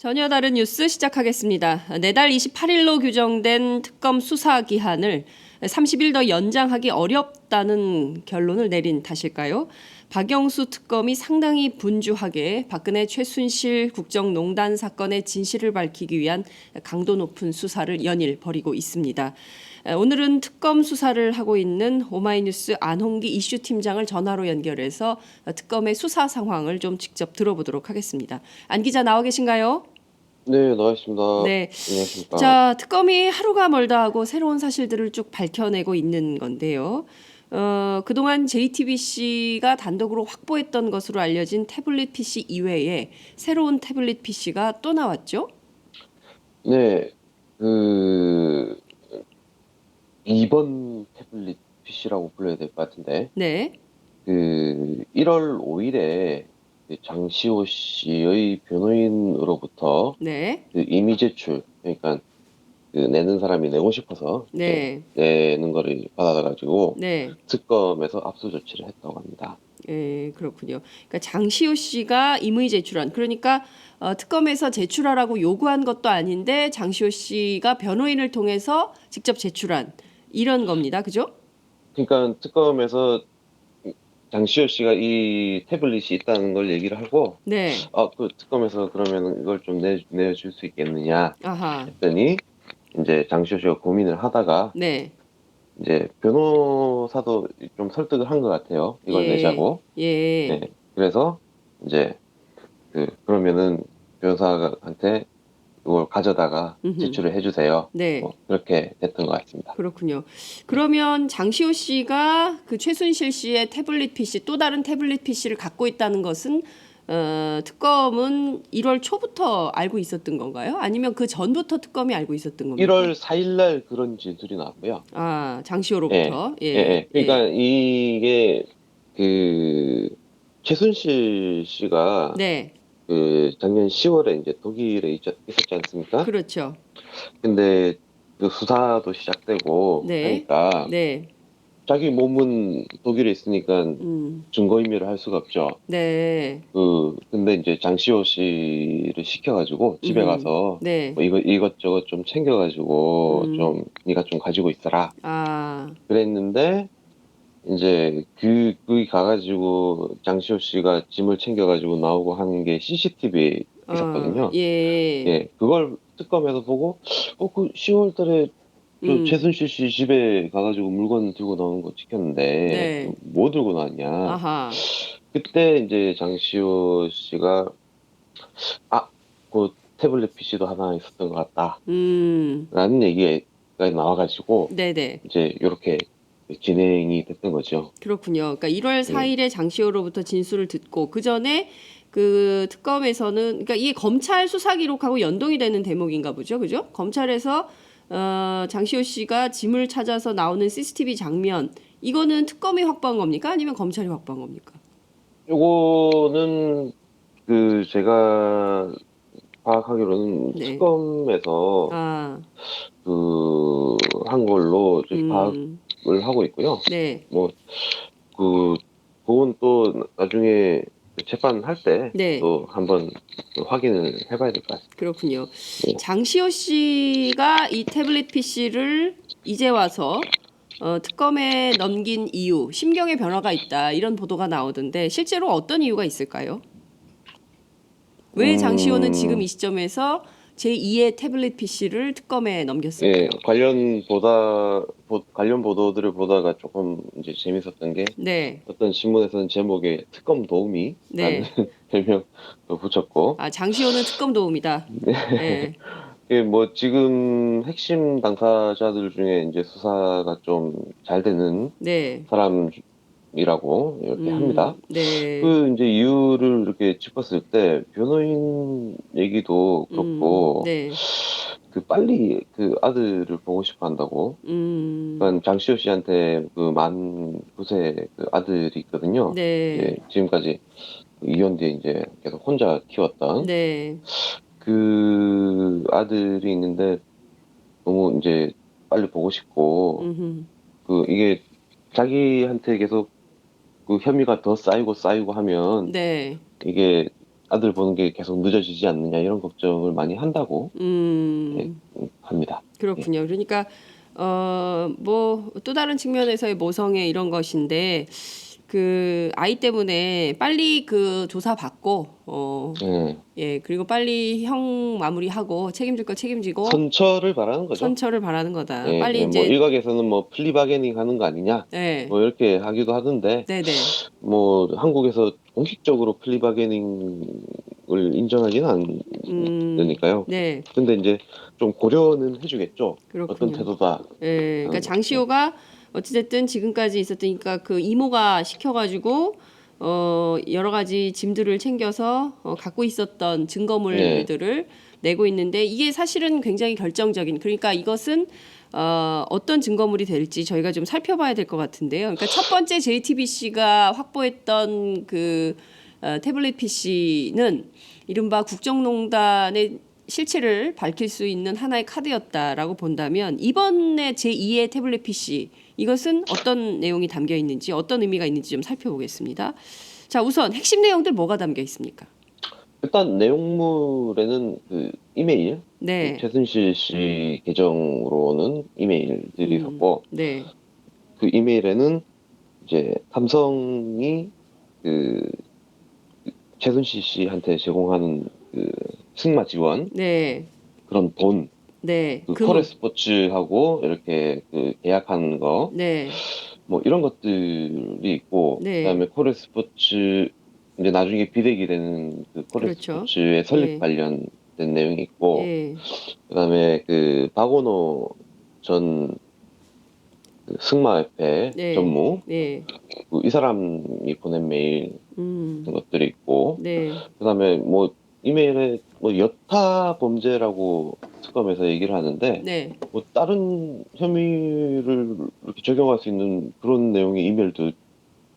전혀 다른 뉴스 시작하겠습니다. 내달 28일로 규정된 특검 수사 기한을 30일 더 연장하기 어렵다는 결론을 내린 탓일까요? 박영수 특검이 상당히 분주하게 박근혜 최순실 국정농단 사건의 진실을 밝히기 위한 강도 높은 수사를 연일 벌이고 있습니다. 오늘은 특검 수사를 하고 있는 오마이뉴스 안홍기 이슈팀장을 전화로 연결해서 특검의 수사 상황을 좀 직접 들어보도록 하겠습니다. 안 기자 나와 계신가요? 네, 나와 있습니다. 네. 안녕하십니까. 자, 특검이 하루가 멀다 하고 새로운 사실들을 쭉 밝혀내고 있는 건데요. 그동안 JTBC가 단독으로 확보했던 것으로 알려진 태블릿 PC 이외에 새로운 태블릿 PC가 또 나왔죠? 네, 그 2번 태블릿 PC라고 불러야 될 것 같은데, 네. 1월 5일에 장시호 씨의 변호인으로부터 네. 이미 제출, 그러니까 내는 사람이 내고 싶어서 이제 네. 내는 거를 받아가지고 네. 특검에서 압수 조치를 했다고 합니다. 예, 그렇군요. 그러니까 장시호 씨가 임의 제출한, 그러니까 특검에서 제출하라고 요구한 것도 아닌데 장시호 씨가 변호인을 통해서 직접 제출한 이런 겁니다. 그죠? 그러니까 특검에서 장시호 씨가 이 태블릿이 있다는 걸 얘기를 하고, 네. 그 특검에서 그러면 이걸 좀 내줄 수 있겠느냐 아하. 했더니, 이제 장시호 씨가 고민을 하다가, 네. 이제 변호사도 좀 설득을 한 것 같아요. 이걸 예. 내자고. 네. 예. 그래서 이제 그러면은 변호사한테 이걸 가져다가 음흠. 제출을 해주세요. 네. 그렇게 됐던 것 같습니다. 그렇군요. 그러면 장시호 씨가 그 최순실 씨의 태블릿 PC 또 다른 태블릿 PC를 갖고 있다는 것은 특검은 1월 초부터 알고 있었던 건가요? 아니면 그 전부터 특검이 알고 있었던 겁니까? 1월 4일 날 그런 진술이 나왔고요. 아, 예, 장시호로부터. 예, 예. 예. 예. 그러니까 이게 그 최순실 씨가 네. 작년 10월에 이제 독일에 있었지 않습니까? 그렇죠. 근데 그 수사도 시작되고 네. 하니까 네. 자기 몸은 독일에 있으니까 음. 증거인멸을 할 수가 없죠. 네. 근데 이제 장시호 씨를 시켜가지고 집에 음. 가서 네. 뭐 이것저것 좀 챙겨가지고 음. 좀 네가 좀 가지고 있어라. 아. 그랬는데 이제 거기 가가지고 장시호 씨가 짐을 챙겨가지고 나오고 하는 게 CCTV에 있었거든요. 예. 예, 그걸 특검에서 보고, 10월 달에 저 음. 최순실 씨 집에 가가지고 물건 들고 나오는 거 찍혔는데, 네. 뭐 들고 나왔냐. 아하. 그때 이제 장시호 씨가, 아, 그 태블릿 PC도 하나 있었던 것 같다. 음. 라는 얘기가 나와가지고, 네네. 이제 이렇게 진행이 됐던 거죠. 그렇군요. 그러니까 1월 예. 4일에 장시호로부터 진술을 듣고 그 전에 그 특검에서는 그러니까 이게 검찰 수사 기록하고 연동이 되는 대목인가 보죠. 그죠? 검찰에서 장시호 씨가 짐을 찾아서 나오는 CCTV 장면 이거는 특검이 확보한 겁니까? 아니면 검찰이 확보한 겁니까? 요거는 제가 파악하기로는 네. 특검에서 아. 한 걸로 좀 음. 파악을 하고 있고요. 네. 뭐, 그건 또 나중에 재판할 때 네. 또 한번 확인을 해봐야 될 것 같습니다. 그렇군요. 예. 장시호 씨가 이 태블릿 PC를 이제 와서 특검에 넘긴 이유, 심경의 변화가 있다 이런 보도가 나오던데 실제로 어떤 이유가 있을까요? 왜 장시호는 지금 음, 이 시점에서 제2의 태블릿 PC를 특검에 예, 넘겼을까요? 관련 보도들을 보다가 조금 이제 재밌었던 게 네, 어떤 신문에서는 제목에 특검 도우미라는 네. 별명을 붙였고, 아, 장시호는 특검 도움이다. 네, 예, 뭐 지금 핵심 당사자들 중에 이제 수사가 좀 잘 되는 네, 사람이라고 이렇게 합니다. 네, 이제 이유를 이렇게 짚었을 때 변호인 얘기도 그렇고 네, 빨리 아들을 보고 싶어 한다고. 그러니까 장시호 씨한테 만 9세 아들이 있거든요. 네, 이제 지금까지 이혼 뒤에 이제 계속 혼자 키웠던 네, 그 아들이 있는데 너무 이제 빨리 보고 싶고, 음, 이게 자기한테 계속 그 혐의가 더 쌓이고 쌓이고 하면 네, 이게 아들 보는 게 계속 늦어지지 않느냐 이런 걱정을 많이 한다고 예, 합니다. 예. 그렇군요. 그러니까 뭐 또 다른 측면에서의 모성애 이런 것인데 그 아이 때문에 빨리 그 조사 받고 예. 예, 그리고 빨리 형 마무리하고 책임질 거 책임지고 선처를 바라는 거죠. 선처를 바라는 거다. 예, 빨리 예, 뭐 이제 일각에서는 뭐 플리바게닝 하는 거 아니냐, 네, 뭐 이렇게 하기도 하던데, 네네. 뭐 한국에서 공식적으로 플리바게닝을 인정하지는 않으니까요. 네, 근데 이제 좀 고려는 해주겠죠. 어떤 그렇군요. 태도다 예, 그러니까 하는 것도. 장시호가 어찌됐든 지금까지 있었으니까 그 이모가 시켜가지고 여러 가지 짐들을 챙겨서 갖고 있었던 예, 증거물들을 내고 있는데 이게 사실은 굉장히 결정적인 그러니까 이것은 어떤 증거물이 될지 저희가 좀 살펴봐야 될 것 같은데요. 그러니까 첫 번째 JTBC가 확보했던 그 태블릿 PC는 이른바 국정농단의 실체를 밝힐 수 있는 하나의 카드였다라고 본다면 이번에 제2의 태블릿 PC 이것은 어떤 내용이 담겨 있는지 어떤 의미가 있는지 좀 살펴보겠습니다. 자, 우선 핵심 내용들 뭐가 담겨 있습니까? 일단 내용물에는 그 이메일, 그 네, 최순실 씨 계정으로는 이메일들이 섰고, 네, 그 이메일에는 이제 삼성이 그 최순실 씨한테 제공하는 그 승마 지원 네, 그런 돈, 네, 그 금, 코레스포츠하고 이렇게 그 계약하는 거, 네, 뭐 이런 것들이 있고, 네, 그다음에 코레스포츠 이제 나중에 비대기 되는 그 그렇죠. 코레스포츠의 설립 예, 관련된 내용이 있고, 예, 그다음에 그 박원호 전 그 승마협회 네, 전무, 네, 그이 사람이 보낸 메일 같은 것들이 있고, 네, 그다음에 뭐 이메일에 뭐 여타 범죄라고 특검에서 얘기를 하는데 네. 뭐 다른 혐의를 이렇게 적용할 수 있는 그런 내용의 이메일도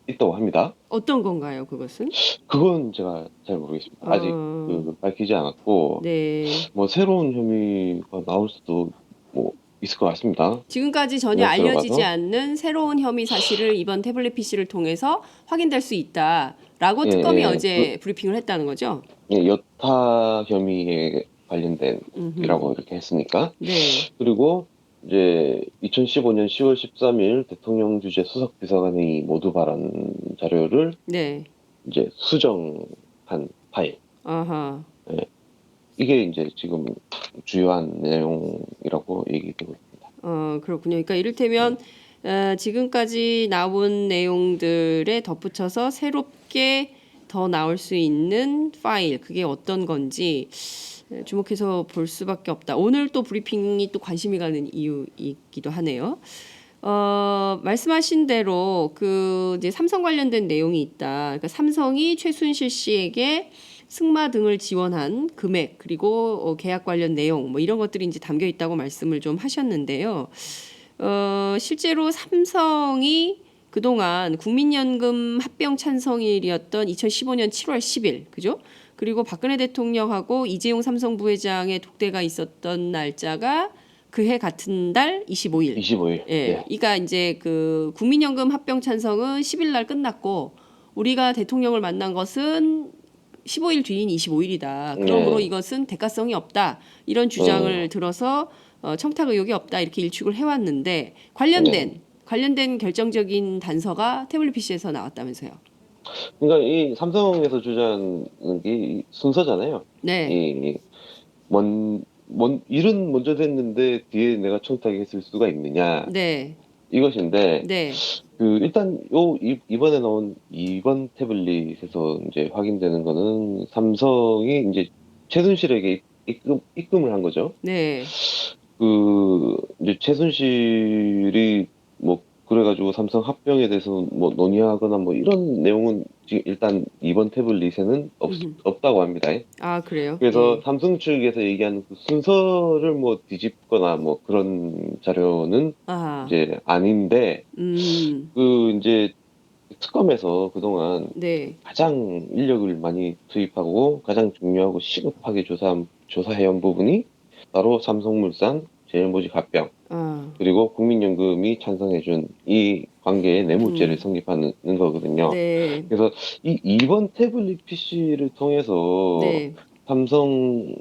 있다고 합니다. 어떤 건가요, 그것은? 그건 제가 잘 모르겠습니다. 아직 어, 그 밝히지 않았고 네. 뭐 새로운 혐의가 나올 수도 뭐 있을 것 같습니다. 지금까지 전혀 그냥 알려지지 들어가서 않는 새로운 혐의 사실을 이번 태블릿 PC를 통해서 확인될 수 있다라고 예, 특검이 예, 어제 브리핑을 했다는 거죠. 예, 여타 혐의에 관련된 이라고 이렇게 했으니까. 네, 그리고 이제 2015년 10월 13일 대통령 주재 수석비서관의 모두 발언 자료를 네, 이제 수정한 파일. 아하. 예, 이게 이제 지금 주요한 내용이라고 얘기되고 있습니다. 그렇군요. 그러니까 이를테면 지금까지 나온 내용들에 덧붙여서 새롭게 더 나올 수 있는 파일, 그게 어떤 건지 주목해서 볼 수밖에 없다. 오늘 또 브리핑이 또 관심이 가는 이유이기도 하네요. 말씀하신 대로 그 이제 삼성 관련된 내용이 있다. 그러니까 삼성이 최순실 씨에게 승마 등을 지원한 금액 그리고 계약 관련 내용 뭐 이런 것들이 이제 담겨 있다고 말씀을 좀 하셨는데요. 실제로 삼성이 그동안 국민연금 합병 찬성일이었던 2015년 7월 10일, 그죠? 그리고 박근혜 대통령하고 이재용 삼성 부회장의 독대가 있었던 날짜가 그해 같은 달 25일. 25일. 예, 네. 이가 이제 그 국민연금 합병 찬성은 10일 날 끝났고 우리가 대통령을 만난 것은 15일 뒤인 25일이다. 그러므로 네. 이것은 대가성이 없다. 이런 주장을 들어서 청탁 의혹이 없다. 이렇게 일축을 해왔는데 네. 관련된 결정적인 단서가 태블릿 PC에서 나왔다면서요. 그러니까 이 삼성에서 주장하는 게 이 순서잖아요. 네, 이 일은 먼저 됐는데 뒤에 내가 청탁했을 수가 있느냐 네, 이것인데 네, 그 일단 이번에 나온 이번 태블릿에서 이제 확인되는 거는 삼성이 이제 최순실에게 입금을 한 거죠. 네. 그 이제 최순실이 뭐 그래가지고 삼성 합병에 대해서 뭐 논의하거나 뭐 이런 내용은 지금 일단 이번 태블릿에는 없다고 합니다. 아, 그래요? 그래서 예. 삼성 측에서 얘기하는 그 순서를 뭐 뒤집거나 뭐 그런 자료는 아, 이제 아닌데 그 이제 특검에서 그동안 네. 가장 인력을 많이 투입하고 가장 중요하고 시급하게 조사해온 부분이 바로 삼성물산 제일모직 합병 그리고 국민연금이 찬성해준 이 관계에 뇌물죄를 성립하는 거거든요. 네. 그래서 이 이번 태블릿 PC를 통해서 네. 삼성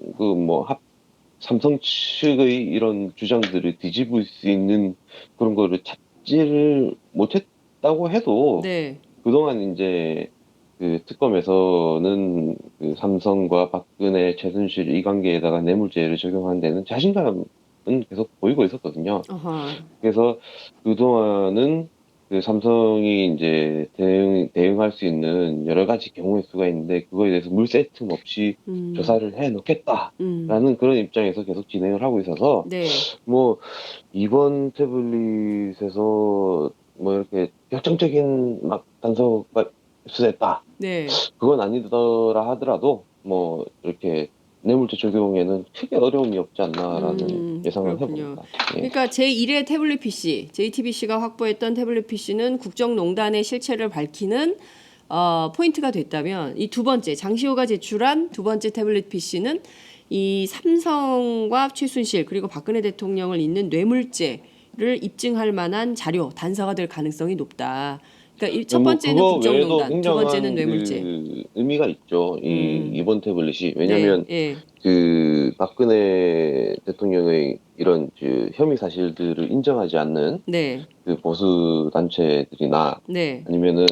삼성 측의 이런 주장들을 뒤집을 수 있는 그런 거를 찾지를 못했다고 해도 네. 그동안 이제 그 특검에서는 그 삼성과 박근혜, 최순실 이 관계에다가 뇌물죄를 적용하는 데는 자신감은 계속 보이고 있었거든요. 어허. 그래서 그동안은 그 삼성이 이제 대응할 수 있는 여러 가지 경우의 수가 있는데 그거에 대해서 물새 틈 없이 조사를 해 음. 놓겠다라는 그런 입장에서 계속 진행을 하고 있어서 네. 뭐 이번 태블릿에서 뭐 이렇게 결정적인 막 단서가 입수됐다. 네. 그건 아니더라 하더라도 뭐 이렇게 뇌물죄 적용에는 크게 어려움이 없지 않나라는 예상을 그렇군요. 해봅니다. 예. 그러니까 제1의 태블릿 PC, JTBC가 확보했던 태블릿 PC는 국정농단의 실체를 밝히는 포인트가 됐다면 이 두 번째, 장시호가 제출한 두 번째 태블릿 PC는 이 삼성과 최순실 그리고 박근혜 대통령을 잇는 뇌물죄를 입증할 만한 자료, 단서가 될 가능성이 높다. 그러니까 첫 뭐 번째는 그거 외에도 국정농단, 두 번째는 굉장한 뇌물죄. 그 의미가 있죠. 이번 태블릿이 네, 왜냐하면 예, 그 박근혜 대통령의 이런 그 혐의 사실들을 인정하지 않는 네, 그 보수 단체들이나 네, 아니면은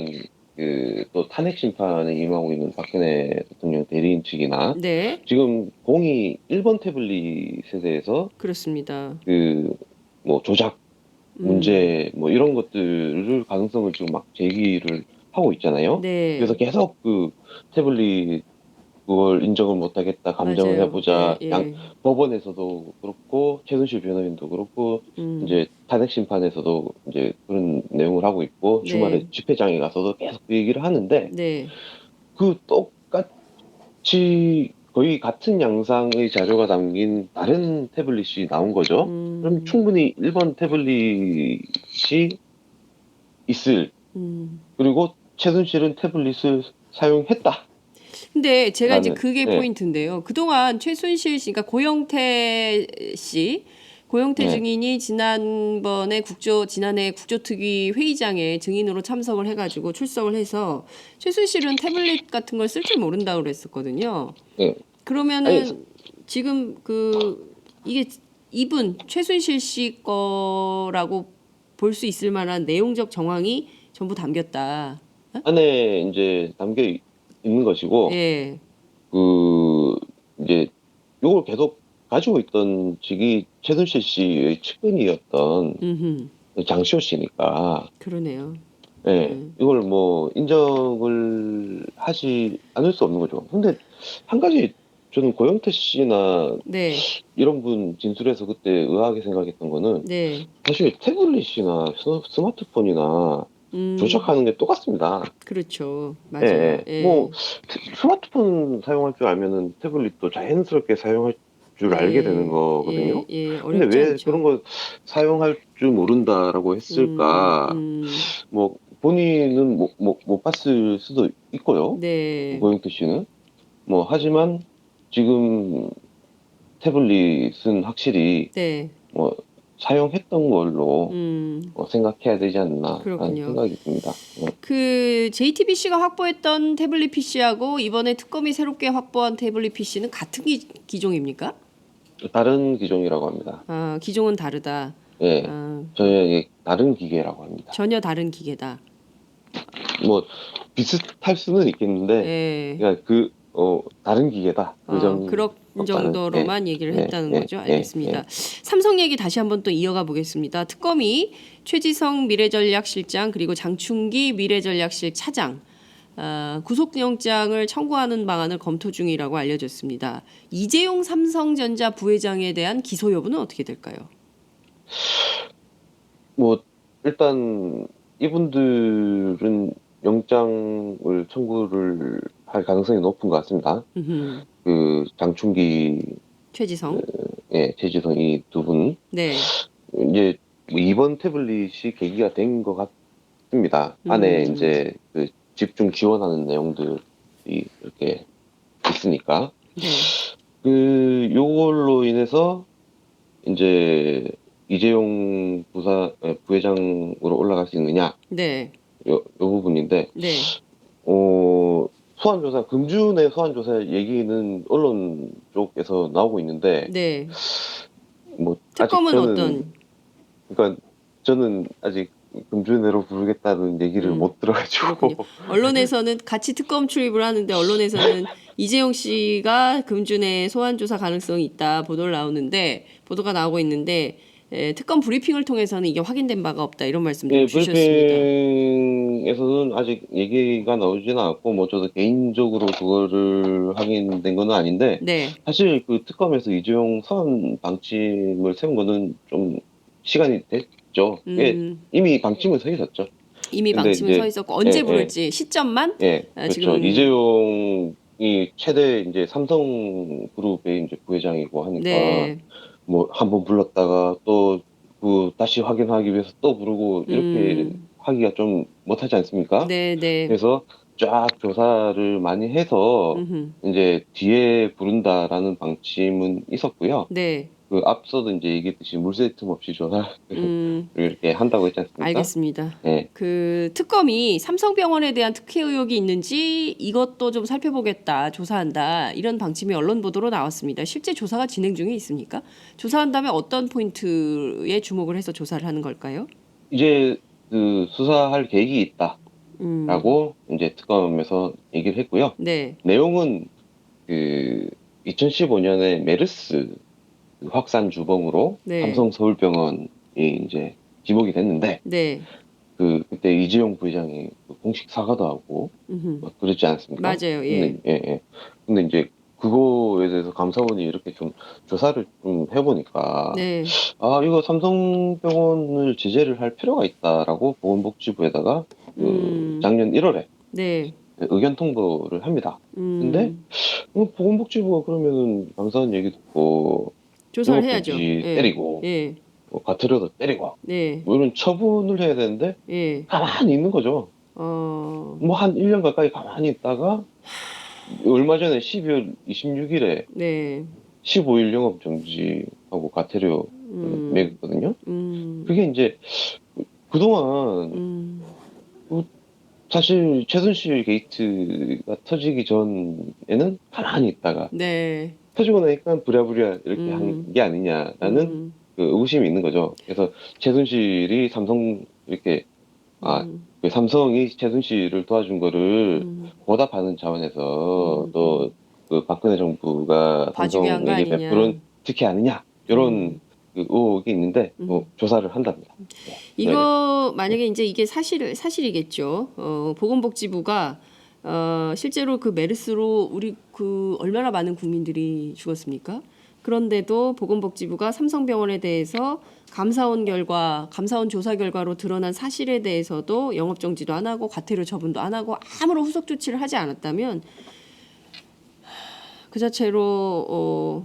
그 또 탄핵 심판에 임하고 있는 박근혜 대통령 대리인 측이나 네, 지금 공이 1번 태블릿에 대해서 그렇습니다. 그 뭐 조작 문제 뭐 이런 것들을 가능성을 지금 막 제기를 하고 있잖아요. 그래서 네, 계속 그 태블릿 그걸 인정을 못하겠다, 감정을 맞아요. 예, 해보자, 예, 법원에서도 그렇고 최순실 변호인도 그렇고 이제 탄핵 심판에서도 이제 그런 내용을 하고 있고 주말에 네, 집회장에 가서도 계속 그 얘기를 하는데 네, 그 똑같이 거의 같은 양상의 자료가 담긴 다른 태블릿이 나온 거죠. 그럼 충분히 1번 태블릿이 있을. 그리고 최순실은 태블릿을 사용했다라는. 근데 제가 이제 그게 예, 포인트인데요. 그동안 최순실 씨, 그러니까 고영태 씨, 고영태 예. 증인이 지난해 국조특위 회의장에 증인으로 참석을 해가지고 출석을 해서 최순실은 태블릿 같은 걸 쓸 줄 모른다고 그랬었거든요. 예. 아니, 그러면은 지금 이게 이분 최순실 씨 거라고 볼 수 있을 만한 내용적 정황이 전부 담겼다. 안에 이제 담겨 있는 것이고, 예. 그, 이제, 요걸 계속 가지고 있던 직이 최순실 씨의 측근이었던 음. 장시호 씨니까, 그러네요. 예, 이걸 뭐, 인정을 하지 않을 수 없는 거죠. 근데, 한 가지, 저는 고영태 씨나 네. 이런 분 진술에서 그때 의아하게 생각했던 거는, 네. 사실 태블릿이나 스마트폰이나 조작하는 게 똑같습니다. 그렇죠. 예, 맞아요. 예. 뭐 예. 스마트폰 사용할 줄 알면은 태블릿도 자연스럽게 사용할 줄 알게 되는 예. 거거든요. 예. 예. 근데 어렵지 왜 그런 않죠. 거 사용할 줄 모른다라고 했을까? 뭐 본인은 못 봤을 수도 있고요. 네. 고영태 씨는. 뭐 하지만 지금 태블릿은 확실히 네. 뭐 사용했던 걸로 생각해야 되지 않나 하는 그렇군요. 생각이 듭니다. 그 JTBC가 확보했던 태블릿 PC하고 이번에 특검이 새롭게 확보한 태블릿 PC는 같은 기종입니까? 다른 기종이라고 합니다. 아, 기종은 다르다. 예, 아, 저희 다른 기계라고 합니다. 전혀 다른 기계다. 뭐 비슷할 수는 있겠는데, 예. 그러니까 다른 기계다. 그런 정도는 예, 정도로만 얘기를 예, 했다는 예, 거죠. 예, 예. 알겠습니다. 삼성 얘기 다시 한번 또 이어가 보겠습니다. 특검이 최지성 미래전략실장 그리고 장충기 미래전략실 차장 구속영장을 청구하는 방안을 검토 중이라고 알려졌습니다. 이재용 삼성전자 부회장에 대한 기소 여부는 어떻게 될까요? 뭐 일단 이분들은 영장을 청구를 할 가능성이 높은 것 같습니다. 그 장충기, 최지성. 예, 최지성 이 두 분. 네. 이제 뭐 이번 태블릿이 계기가 된 것 같습니다. 안에 이제 그 집중 지원하는 내용들이 이렇게 있으니까. 네. 요걸로 인해서 이제 이재용 부회장으로 올라갈 수 있느냐 네. 요 부분인데 네. 소환 조사 금준의 소환 조사 얘기는 언론 쪽에서 나오고 있는데 네. 뭐 아직 특검은 저는 어떤 그러니까 저는 아직 금준회로 부르겠다는 얘기를 못 그렇군요. 들어가지고 언론에서는 같이 특검 출입을 하는데 언론에서는 이재용 씨가 금준의 소환 조사 가능성이 있다 보도가 나오고 있는데 특검 브리핑을 통해서는 이게 확인된 바가 없다 이런 말씀 좀 예, 주셨습니다. 브리핑에서는 아직 얘기가 나오지는 않았고 뭐 저도 개인적으로 그거를 확인된 건 아닌데 네. 사실 그 특검에서 이재용 소환 방침을 세운 거는 좀 시간이 됐죠. 예, 음, 이미 방침은 서 있었죠. 이미 근데 방침은 서 이제 있었고 예, 언제 예, 부를지 시점만 예, 그렇죠. 지금 이재용이 최대 이제 삼성그룹의 이제 부회장이고 하니까 네. 뭐 한 번 불렀다가 또 그 다시 확인하기 위해서 또 부르고 이렇게 음, 하기가 좀 못하지 않습니까? 네, 네. 그래서 쫙 조사를 많이 해서 음흠. 이제 뒤에 부른다라는 방침은 있었고요. 네. 그 앞서도 이제 얘기했듯이 물새 틈 없이 조사를 음. 이렇게 한다고 했지 않습니까? 알겠습니다. 예. 그 특검이 삼성병원에 대한 특혜 의혹이 있는지 이것도 좀 살펴보겠다, 조사한다 이런 방침이 언론 보도로 나왔습니다. 실제 조사가 진행 중에 있습니까? 조사한다면 어떤 포인트에 주목을 해서 조사를 하는 걸까요? 이제 그 수사할 계획이 음, 있다라고 이제 특검에서 얘기를 했고요. 네, 내용은 그 2015년에 메르스 그 확산 주범으로 네, 삼성 서울병원이 이제 지목이 됐는데 네, 그때 이재용 부회장이 그 공식 사과도 하고 음흠. 막 그랬지 않습니까? 맞아요, 근데 예, 예, 예. 근데 이제 그거에 대해서 감사원이 이렇게 좀 조사를 좀 해보니까 네, 이거 삼성병원을 제재를 할 필요가 있다라고 보건복지부에다가 그 음, 작년 1월에 네, 의견 통보를 합니다. 근데 음, 보건복지부가 그러면은 감사원 얘기 듣고 조사를 해야죠. 영업정지 예, 때리고 예, 과태료도 때리고 네, 뭐 이런 처분을 해야 되는데 예, 가만히 있는 거죠. 어, 뭐 한 1년 가까이 가만히 있다가 얼마 전에 12월 26일에 네, 15일 영업정지하고 과태료 음, 매겼거든요. 음. 그게 이제 그동안 음, 사실 최순실 게이트가 터지기 전에는 가만히 있다가 네, 터지고 나니까 부랴부랴 이렇게 한 음, 게 아니냐라는 음, 그 의구심이 있는 거죠. 그래서 최순실이 삼성 이렇게 음, 그 삼성이 최순실을 도와준 거를 음, 보답하는 차원에서 음. 또 그 박근혜 정부가 봐주게 한 거 삼성에게 아니냐. 베풀은 특혜 아니냐 이런 음, 그 의혹이 있는데 음. 조사를 한답니다. 네네. 이거 만약에 이제 이게 사실이겠죠. 보건복지부가 실제로 그 메르스로 우리 그 얼마나 많은 국민들이 죽었습니까? 그런데도 보건복지부가 삼성병원에 대해서 감사원 조사 결과로 드러난 사실에 대해서도 영업정지도 안 하고 과태료 처분도 안 하고 아무런 후속 조치를 하지 않았다면 그 자체로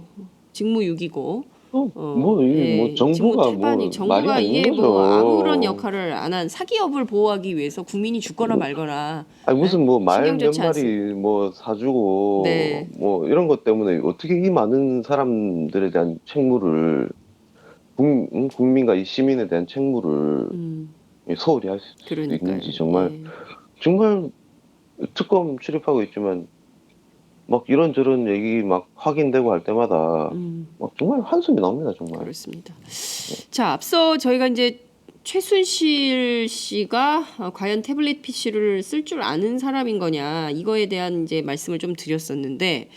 직무유기고 뭐 직무 정부가 태반이 뭐 말이 정부가 아닌 이게 뭐 아무런 거죠. 역할을 안 한 사기업을 보호하기 위해서 국민이 죽거나 말거나 아니 예? 무슨 뭐 말 신경 몇 좋지 마리 않습니다. 뭐 사주고 네, 뭐 이런 것 때문에 어떻게 이 많은 사람들에 대한 책무를 국민과 이 시민에 대한 책무를 소홀히 할 수 있는지 그러니까요. 정말 예, 정말 특검 출입하고 있지만 막 이런저런 얘기 막 확인되고 할 때마다 막 정말 한숨이 나옵니다 정말. 그렇습니다. 자, 앞서 저희가 이제 최순실 씨가 과연 태블릿 PC를 쓸 줄 아는 사람인 거냐 이거에 대한 이제 말씀을 좀 드렸었는데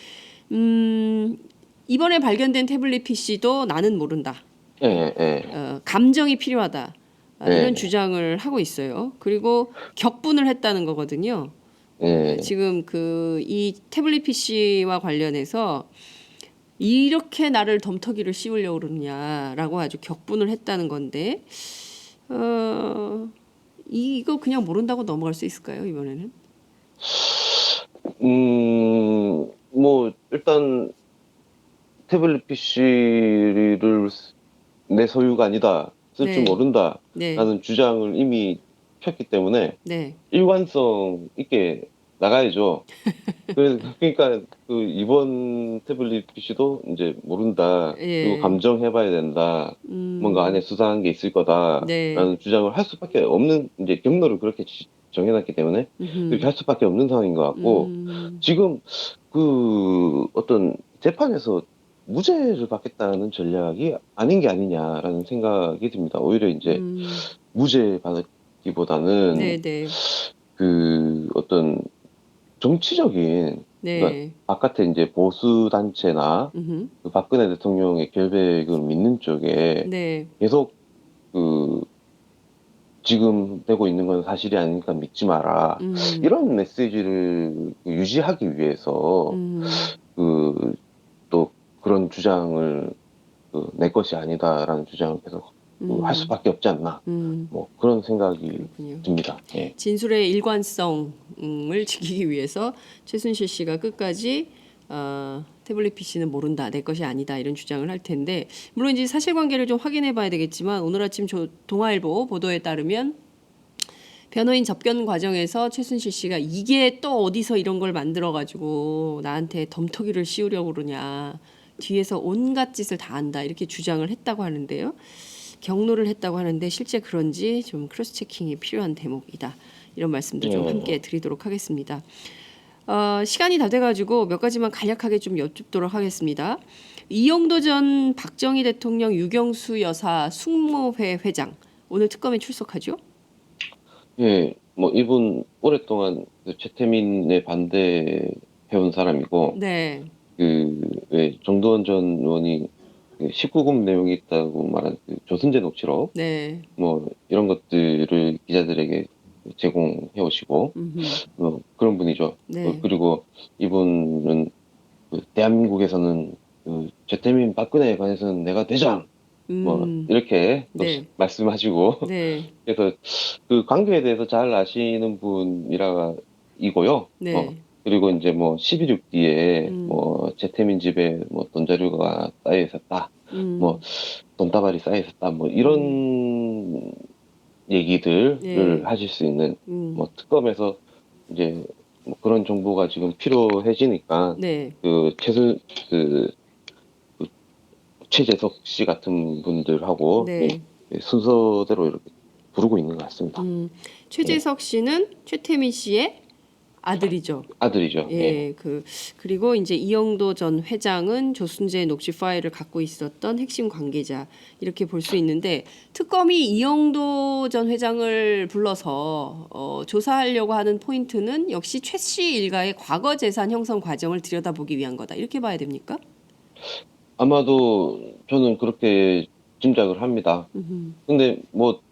음, 이번에 발견된 태블릿 PC도 나는 모른다. 예, 예, 감정이 필요하다. 이런 예, 주장을 하고 있어요. 그리고 격분을 했다는 거거든요. 예. 지금 그 이 태블릿 PC와 관련해서 이렇게 나를 덤터기를 씌우려고 그러느냐라고 아주 격분을 했다는 건데 이거 그냥 모른다고 넘어갈 수 있을까요, 이번에는? 뭐 일단 태블릿 PC를 내 소유가 아니다, 쓸 줄 네, 네, 모른다라는 주장을 이미 폈기 때문에 네, 일관성 있게 나가야죠. 그러니까 그 이번 태블릿 PC도 이제 모른다. 예. 그리고 감정해봐야 된다. 뭔가 안에 수상한 게 있을 거다라는 네. 주장을 할 수밖에 없는 이제 경로를 그렇게 정해놨기 때문에 그렇게 할 수밖에 없는 상황인 것 같고 지금 그 어떤 재판에서 무죄를 받겠다는 전략이 아닌 게 아니냐라는 생각이 듭니다. 오히려 이제 무죄 받기보다는 네네. 그 어떤 정치적인 그러니까 네. 바깥에 이제 보수 단체나 그 박근혜 대통령의 결백을 믿는 쪽에 네. 계속 그 지금 되고 있는 건 사실이 아니니까 믿지 마라. 이런 메시지를 유지하기 위해서 그 또 그런 주장을 내 것이 아니다라는 주장을 계속 할 수밖에 없지 않나. 뭐 그런 생각이 그렇군요. 듭니다. 예. 진술의 일관성을 지키기 위해서 최순실 씨가 끝까지 태블릿 PC는 모른다, 내 것이 아니다 이런 주장을 할 텐데 물론 이제 사실관계를 좀 확인해봐야 되겠지만 오늘 아침 동아일보 보도에 따르면 변호인 접견 과정에서 최순실 씨가 이게 또 어디서 이런 걸 만들어가지고 나한테 덤터기를 씌우려고 그러냐 뒤에서 온갖 짓을 다 한다 이렇게 주장을 했다고 하는데요. 경로를 했다고 하는데 실제 그런지 좀 크로스 체킹이 필요한 대목이다. 이런 말씀도 좀 함께 드리도록 하겠습니다. 시간이 다 돼가지고 몇 가지만 간략하게 좀 여쭙도록 하겠습니다. 이영도 전 박정희 대통령 유경수 여사 숙모회 회장 오늘 특검에 출석하죠? 예, 뭐 이분 오랫동안 그 최태민에 반대해온 사람이고 네. 왜 정두원 전 의원이 그 19금 내용이 있다고 말한 그 조선제 녹취록 네. 뭐 이런 것들을 기자들에게 제공해 오시고 뭐 그런 분이죠. 네. 그리고 이분은 그 대한민국에서는 그 최태민 박근혜에 관해서는 내가 대장 뭐 이렇게 또 네. 말씀하시고 네. 그래서 그 관계에 대해서 잘 아시는 분이라 이고요. 네. 그리고 이제 뭐 12.6뒤에 뭐 최태민 집에 뭐 돈 자료가 쌓여 있었다. 뭐 돈다발이 쌓여 있었다. 뭐 이런 얘기들을 네. 하실 수 있는 뭐 특검에서 이제 뭐 그런 정보가 지금 필요해지니까 네. 그 최재석 씨 같은 분들하고 네. 순서대로 이렇게 부르고 있는 것 같습니다. 최재석 씨는 최태민 씨의 아들이죠. 아들이죠. 예, 그리고 이제 이영도 전 회장은 조순재 녹취 파일을 갖고 있었던 핵심 관계자 이렇게 볼 수 있는데 특검이 이영도 전 회장을 불러서 조사하려고 하는 포인트는 역시 최 씨 일가의 과거 재산 형성 과정을 들여다보기 위한 거다 이렇게 봐야 됩니까? 아마도 저는 그렇게 짐작을 합니다. 근데 뭐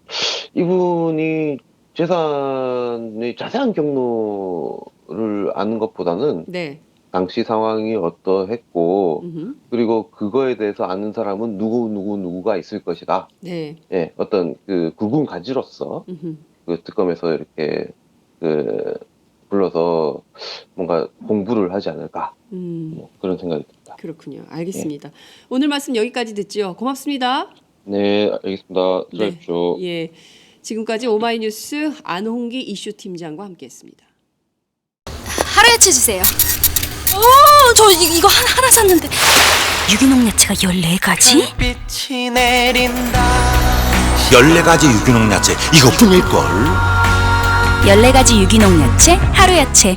이분이 재산의 자세한 경로를 아는 것보다는 네. 당시 상황이 어떠했고 그리고 그거에 대해서 아는 사람은 누구가 있을 것이다. 네. 예, 어떤 그 구분가지로서 그 특검에서 이렇게 그 불러서 뭔가 공부를 하지 않을까 뭐 그런 생각이 듭니다. 그렇군요. 알겠습니다. 오늘 말씀 여기까지 듣지요. 고맙습니다. 네, 알겠습니다. 수고하십시오. 예. 지금까지 오마이뉴스 안홍기 이슈 팀장과 함께했습니다. 하루야채 주세요. 저 이거 하나 샀는데 유기농 야채가 14가지? 빛이 내린다. 14가지 유기농 야채 이것뿐일걸. 14가지 유기농 야채 하루야채.